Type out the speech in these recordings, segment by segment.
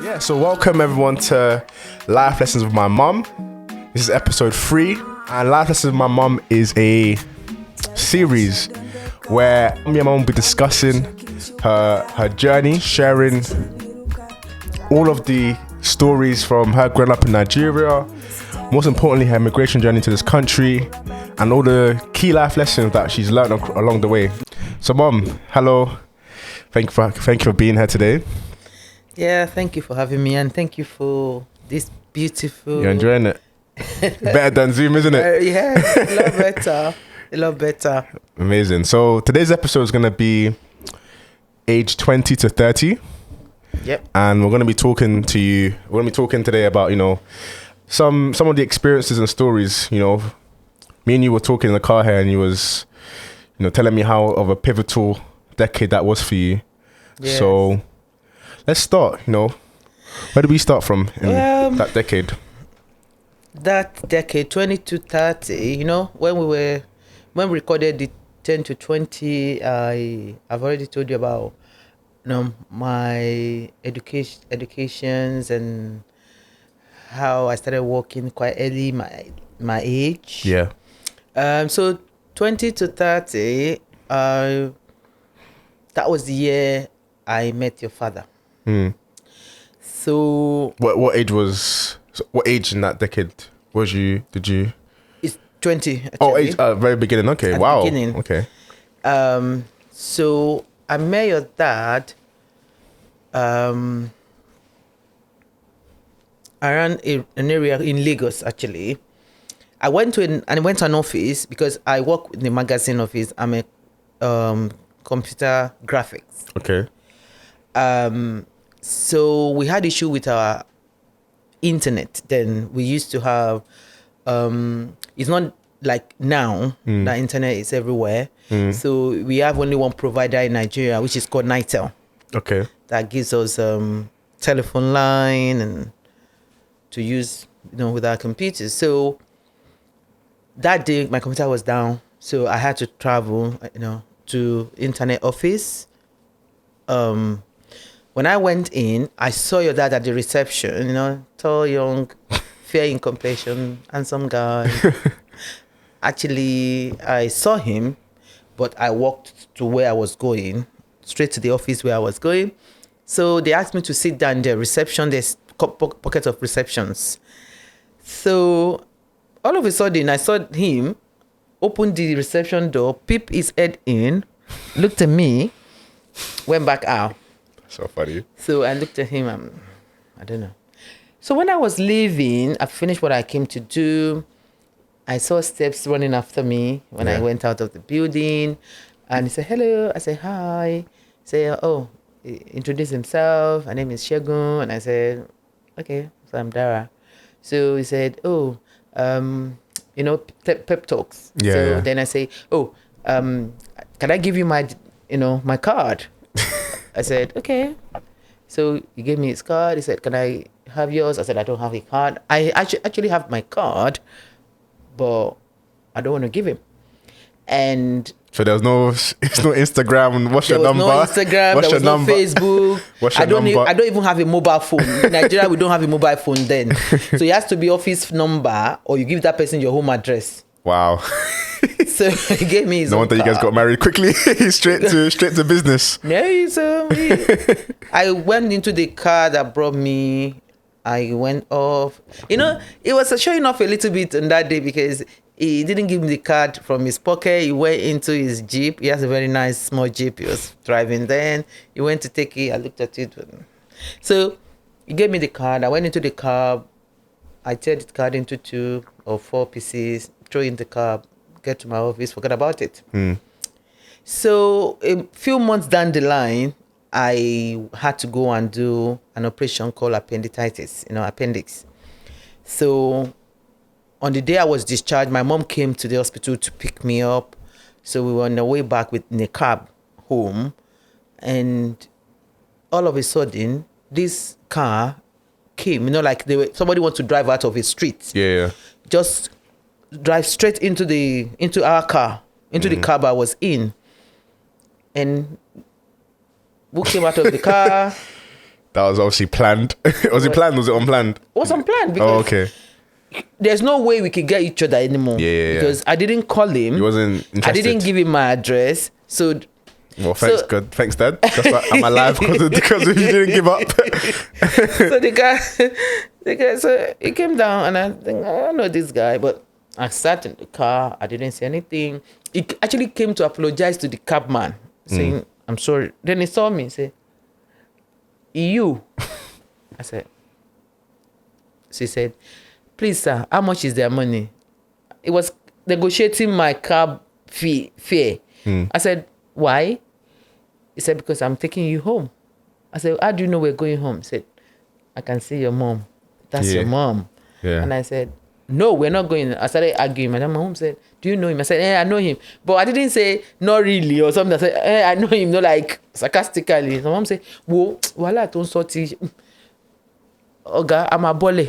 Yeah, so welcome everyone to Life Lessons with My Mum. This is episode 3, and Life Lessons with My Mum is a series where me and my mum will be discussing her journey, sharing all of the stories from her growing up in Nigeria, most importantly her immigration journey to this country, and all the key life lessons that she's learned along the way. So Mum, hello, thank you for being here today. Yeah, thank you for having me, and thank you for this beautiful... You're enjoying it? Better than Zoom, isn't it? Yeah, a lot better. Amazing. So today's episode is going to be age 20 to 30. Yep. And we're going to be talking to you. We're going to be talking today about, some of the experiences and stories. Me and you were talking in the car here, and you was, telling me how of a pivotal decade that was for you. Yes. So let's start. Where do we start from in that decade? That decade, 20 to 30, when we recorded the 10 to 20, I've already told you about my educations and how I started working quite early, my age. Yeah. So 20 to 30, that was the year I met your father. So what age in that decade did you? It's 20. Actually. Oh, age, very beginning. Okay, wow. Beginning. Okay. So I met your dad around an area in Lagos. Actually, I went to an office because I work in the magazine office. I'm a computer graphics. Okay. So we had issue with our internet. Then we used to have it's not like now that internet is everywhere. So we have only one provider in Nigeria, which is called Nitel. Okay. That gives us telephone line and to use with our computers. So that day my computer was down, so I had to travel to internet office. When I went in, I saw your dad at the reception, tall, young, fair in complexion, handsome guy. Actually, I saw him, but I walked to where I was going, straight to the office where I was going. So they asked me to sit down in the reception. There's pocket of receptions. So all of a sudden, I saw him open the reception door, peep his head in, looked at me, went back out. So funny. So I looked at him, I don't know. So when I was leaving, I finished what I came to do. I saw steps running after me when I went out of the building. And he said, hello. I said, hi. He said, introduce himself. My name is Shegun. And I said, okay, so I'm Dara. So he said, pep talks. Yeah. So then I say, can I give you my card? I said, okay. So he gave me his card. He said, can I have yours? I said, I don't have a card. I actually have my card, but I don't want to give him. And so there's no Instagram. What's your number? There was no Instagram. What's there was no Facebook. What's your number? I don't even have a mobile phone. In Nigeria, we don't have a mobile phone then. So it has to be office number, or you give that person your home address. Wow. So he gave me his no wonder you guys got married quickly. straight to business. No, so I went into the car that brought me. I went off. It was showing off a little bit on that day because he didn't give me the card from his pocket. He went into his Jeep. He has a very nice small Jeep he was driving then. He went to take it. I looked at it. So he gave me the card. I went into the car. I tear the card into 2 or 4 pieces, throw in the car, get to my office, forget about it. So a few months down the line, I had to go and do an operation called appendicitis, appendix. So on the day I was discharged, my mom came to the hospital to pick me up. So we were on the way back in a cab home. And all of a sudden, this car came, like somebody wants to drive out of a street. Yeah. Just drive straight into our car, into the cab I was in. And who came out of the car? That was obviously planned. Was it planned? Was it unplanned? It was unplanned because Oh, okay. there's no way we could get each other anymore. Yeah. Because I didn't call him. He wasn't interested. I didn't give him my address. So well, thanks, God. Thanks, Dad. That's why I'm alive because you didn't give up. So the guy, so he came down and I think, I don't know this guy, but I sat in the car. I didn't say anything. He actually came to apologize to the cabman, saying, I'm sorry. Then he saw me and said, you. I said, she said, please, sir, how much is their money? It was negotiating my cab fare. I said, why? He said, because I'm taking you home. I said, how do you know we're going home? He said, I can see your mom. That's your mom. Yeah. And I said, no, we're not going. I started arguing. And my mom said, do you know him? I said, I know him. But I didn't say, not really, or something. I said, I know him, not like sarcastically. My mom said, whoa, wala don't sorti. Oga, I'm a bole.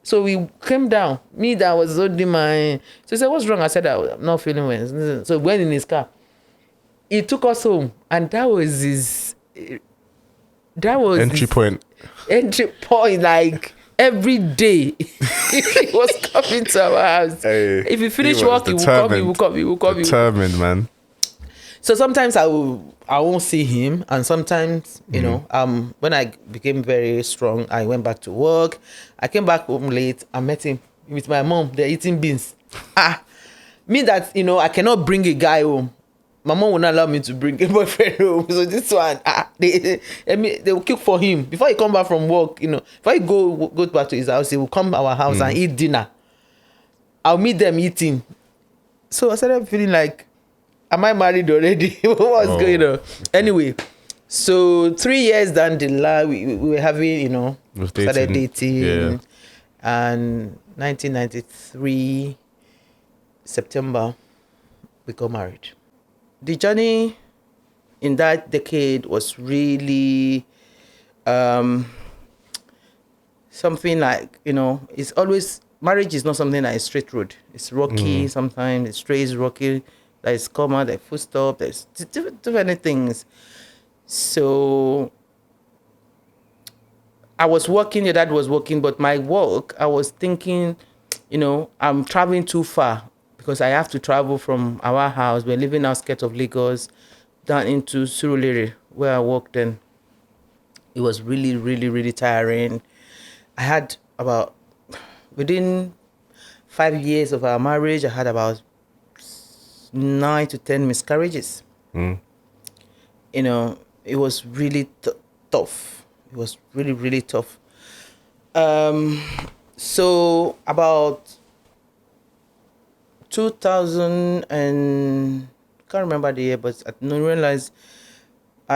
So we came down. Me that was holding my... So he said, what's wrong? I said, I'm not feeling well. So we went in his car. He took us home. And that was his... That was Entry point. Entry point, like... Every day, he was coming to our house. Hey, if he finished work, he will come. Determined, man. So sometimes I won't see him, and sometimes, you know, when I became very strong, I went back to work. I came back home late. I met him with my mom. They're eating beans. Me that, I cannot bring a guy home. My mom will not allow me to bring a boyfriend home. So this one, they will cook for him. Before he come back from work, before he go back to his house, he will come to our house and eat dinner. I'll meet them eating. So I started feeling like, am I married already? What's going on? Anyway, so 3 years down the line, we were having, started dating. Yeah. And 1993, September, we got married. The journey in that decade was really something like, it's always, marriage is not something like a straight road. It's rocky sometimes, it's straight, it's rocky, there's comma, there's full stop, there's different things. So I was working, your dad was working, but my work, I was thinking, I'm traveling too far. Because I have to travel from our house. We're living outskirts of Lagos down into Surulere, where I worked. And it was really, really, really tiring. I had about, within 5 years of our marriage, I had about 9 to 10 miscarriages. It was really tough. It was really, really tough. So about 2000 and can't remember the year, but I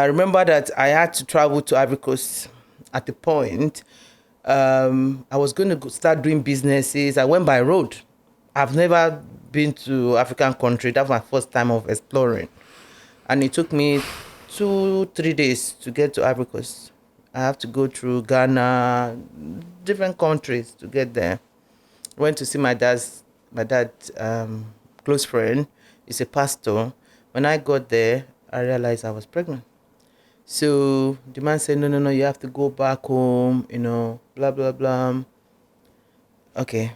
remember that I had to travel to Ivory Coast at the point. I was going to start doing businesses. I went by road. I've never been to African country. That was my first time of exploring. And it took me 2-3 days to get to Ivory Coast. I have to go through Ghana, different countries to get there. Went to see my dad's close friend. He's a pastor. When I got there, I realized I was pregnant. So the man said, no, you have to go back home, blah, blah, blah. Okay.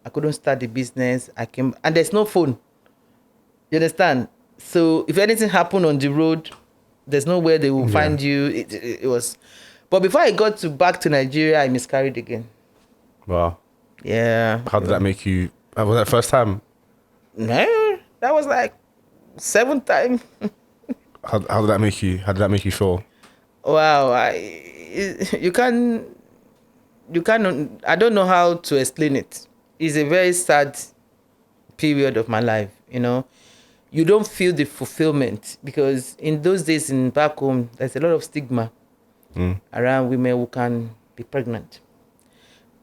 I couldn't start the business. I came, and there's no phone. You understand? So if anything happened on the road, there's nowhere they will find you. It was, but before I got back to Nigeria, I miscarried again. Wow. Yeah. How did that make you? Was that first time? No, that was like 7th time. How did that make you? How did that make you feel? Wow, you can't. I don't know how to explain it. It's a very sad period of my life. You don't feel the fulfillment because in those days in back home, there's a lot of stigma around women who can be pregnant.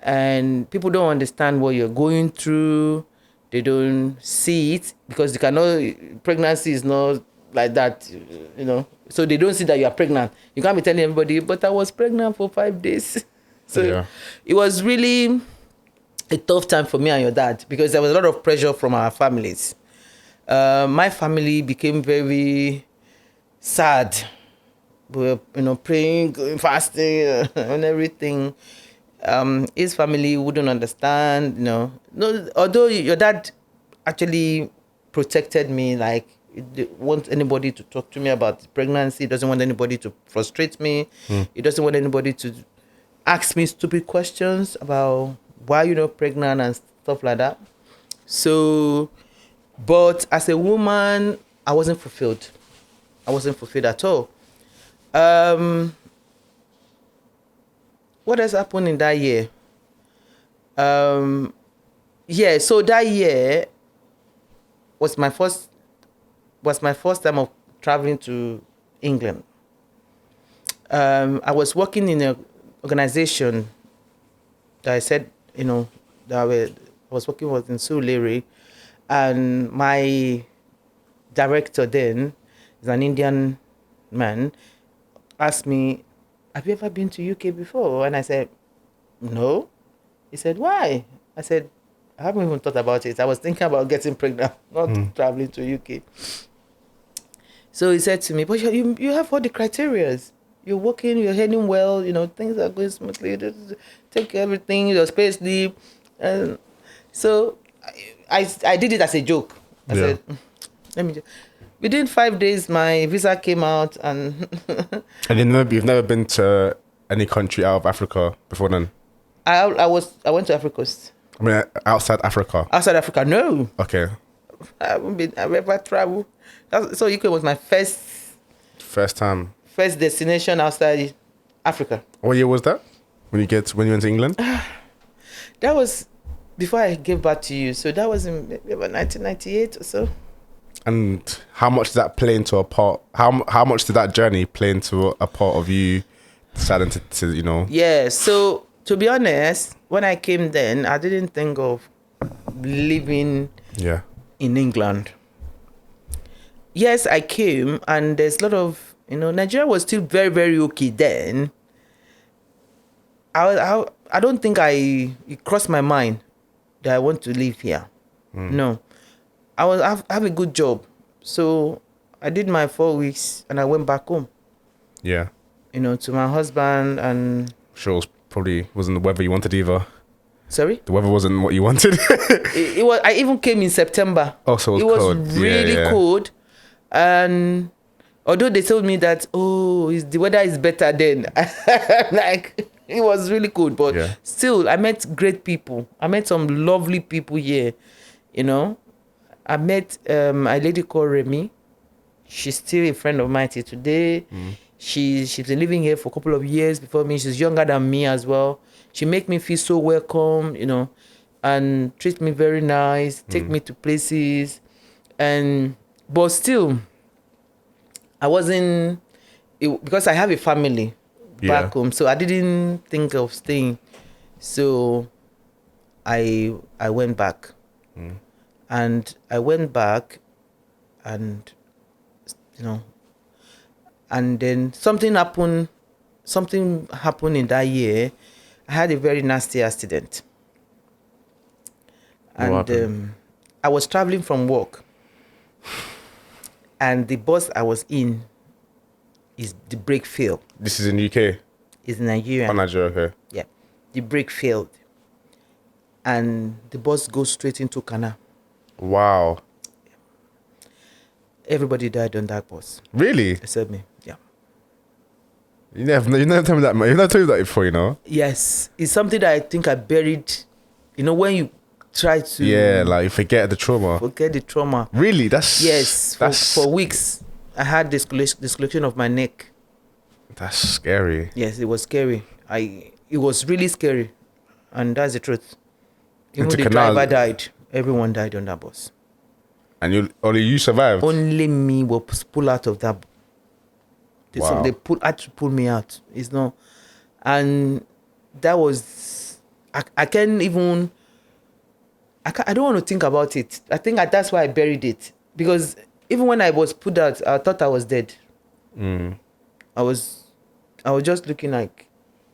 And people don't understand what you're going through. They don't see it because pregnancy is not like that, So they don't see that you are pregnant. You can't be telling everybody, but I was pregnant for 5 days. So It was really a tough time for me and your dad because there was a lot of pressure from our families. My family became very sad we were, praying, going fasting, and everything. His family wouldn't understand, No, although your dad actually protected me, like he didn't want anybody to talk to me about pregnancy. He doesn't want anybody to frustrate me. He doesn't want anybody to ask me stupid questions about why you're not pregnant and stuff like that. So, but as a woman, I wasn't fulfilled. I wasn't fulfilled at all. What has happened in that year? So that year was my first time of traveling to England. I was working in an organization that I said, that I was working with in Surulere, and my director then is an Indian man, asked me, have you ever been to UK before? And I said, no. He said, why? I said, I haven't even thought about it. I was thinking about getting pregnant, not traveling to UK. So he said to me, but you have all the criterias. You're working, you're heading well, things are going smoothly. Take everything, your space, sleep. And so I did it as a joke. I said, let me just. Within 5 days, my visa came out, and And you've never been to any country out of Africa before then? I went to Africa Coast. I mean, outside Africa. Outside Africa, no. Okay. I've ever traveled. So UK was my First time. first destination outside Africa. What year was that? When you went to England? That was before I gave birth to you. So that was in maybe about 1998 or so. And how much did that play into a part? How much did that journey play into a part of you deciding to Yeah. So to be honest, when I came then, I didn't think of living in England. Yes, I came, and there's a lot of Nigeria was still very, very okay then. I don't think it crossed my mind that I want to live here. No. I have a good job. So I did my 4 weeks and I went back home. Yeah. To my husband, and Sure, it probably wasn't the weather you wanted either. Sorry? The weather wasn't what you wanted. it was. I even came in September. Oh, so it was cold. Really cold. And although they told me that, the weather is better then. Like, it was really cold. But still, I met great people. I met some lovely people here, I met a lady called Remy. She's still a friend of mine till today. She's been living here for a couple of years before me. She's younger than me as well. She make me feel so welcome, and treat me very nice, take me to places. But still, I wasn't, because I have a family back home, so I didn't think of staying. So I went back. And I went back, and and then something happened in that year. I had a very nasty accident. And I was traveling from work, and the bus I was in the brake failed. This is in UK? It's in Nigeria. Oh, Nigeria, okay. Yeah. The brake failed, and the bus goes straight into canal. Wow. Everybody died on that bus. Really? Except me. Yeah. You never told me that, man. You never told me that before, Yes. It's something that I think I buried. When you try to... Yeah, like you forget the trauma. Forget the trauma. Really? That's... Yes. For weeks, I had dislocation of my neck. That's scary. Yes, it was scary. It was really scary. And that's the truth. Even the driver died. Everyone died on that bus. And only you survived? Only me was pulled out of that. Wow. They had to pull me out. It's not. And that was... I can't even... I don't want to think about it. I think that's why I buried it. Because even when I was put out, I thought I was dead. I was just looking like,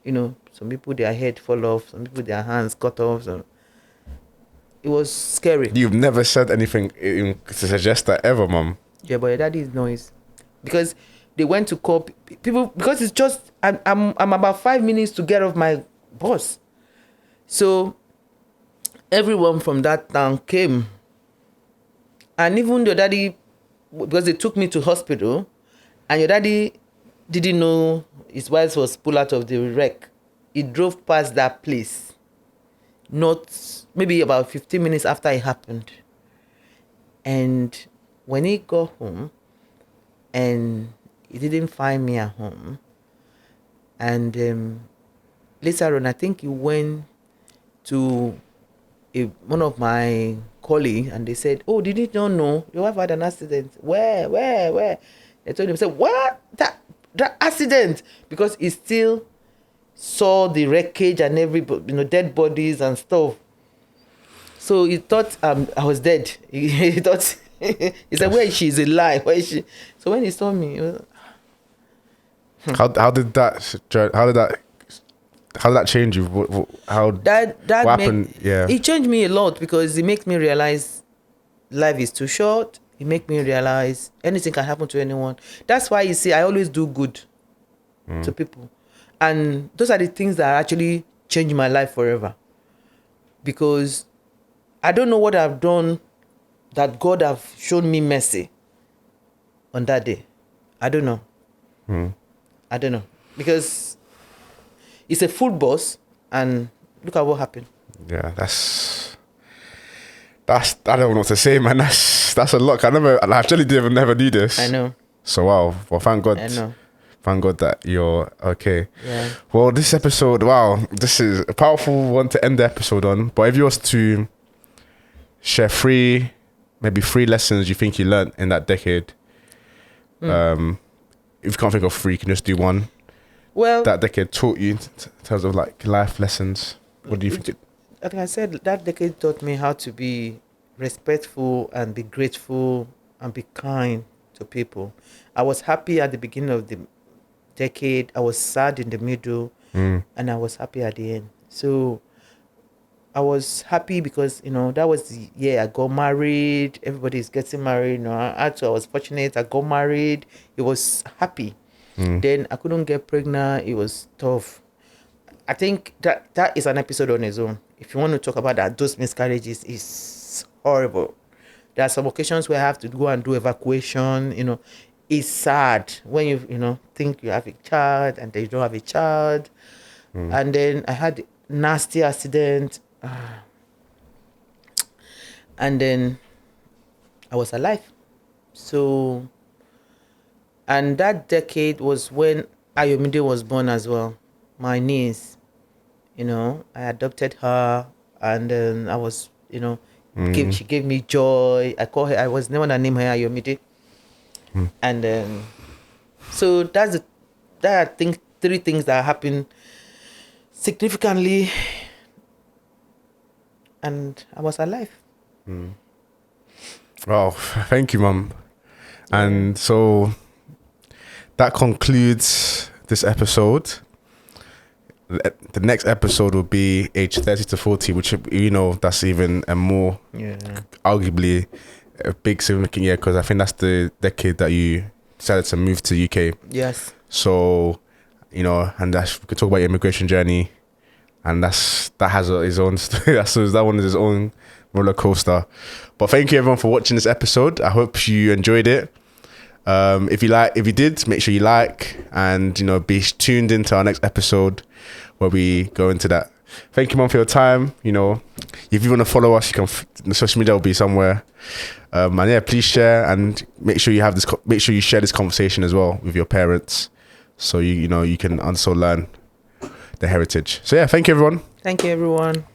some people, their head fall off. Some people, their hands cut off. So it was scary. You've never said anything to suggest that ever, Mom. Yeah, but your daddy's noise. Because They went to call people because it's just I'm about 5 minutes to get off my bus. So everyone from that town came. And even your daddy, because they took me to hospital, and your daddy didn't know his wife was pulled out of the wreck. He drove past that place, not maybe about 15 minutes after it happened. And when he got home, and he didn't find me at home, and later on, I think he went to one of my colleagues, and they said, "Oh, did you not know your wife had an accident? Where? They told him, said, "What? That accident?" Because he still saw the wreckage and dead bodies and stuff. So he thought I was dead. He thought he said, "Where is she? Is alive? Where is she?" So when he saw me, he was, How did that change you? What happened? It changed me a lot because it makes me realize life is too short. It makes me realize anything can happen to anyone. That's why you see, I always do good to people, and those are the things that actually change my life forever. Because I don't know what I've done that God have shown me mercy on that day. I don't know. I don't know, because it's a full bus, and look at what happened. Yeah, that's I don't know what to say, man. That's a lot. I actually never knew this. I know. So wow. Well, thank God. I know. Thank God that you're okay. Yeah. Well, this episode, wow, this is a powerful one to end the episode on. But if you was to share maybe three lessons you think you learned in that decade, if you can't think of three, you can just do one. Well, that decade taught you in terms of like life lessons. What do you think? Like I said, that decade taught me how to be respectful and be grateful and be kind to people. I was happy at the beginning of the decade. I was sad in the middle, and I was happy at the end. So I was happy because, that was the year I got married. Everybody's getting married. I was fortunate. I got married. It was happy. Then I couldn't get pregnant. It was tough. I think that is an episode on its own. If you want to talk about that, those miscarriages is horrible. There are some occasions where I have to go and do evacuation. It's sad when you think you have a child and then you don't have a child. And then I had a nasty accident. And then I was alive. So, and that decade was when Ayomide was born as well. My niece, I adopted her, and then I was, she gave me joy. I was never gonna name her Ayomide. And then, so that I think three things that happened significantly, and I was alive. Well, thank you, Mum. And so that concludes this episode. The next episode will be age 30 to 40, which, that's even a more, arguably, a big significant year, because I think that's the decade that you decided to move to UK. Yes. So, and we could talk about your immigration journey, and that has its own story. That one is its own roller coaster. But thank you everyone for watching this episode. I hope you enjoyed it. If you did, make sure you like, and be tuned into our next episode where we go into that. Thank you, Mom, for your time. If you want to follow us, you can. The social media will be somewhere. And please share, and make sure you share this conversation as well with your parents, so you can also learn the heritage. So thank you everyone. Thank you everyone.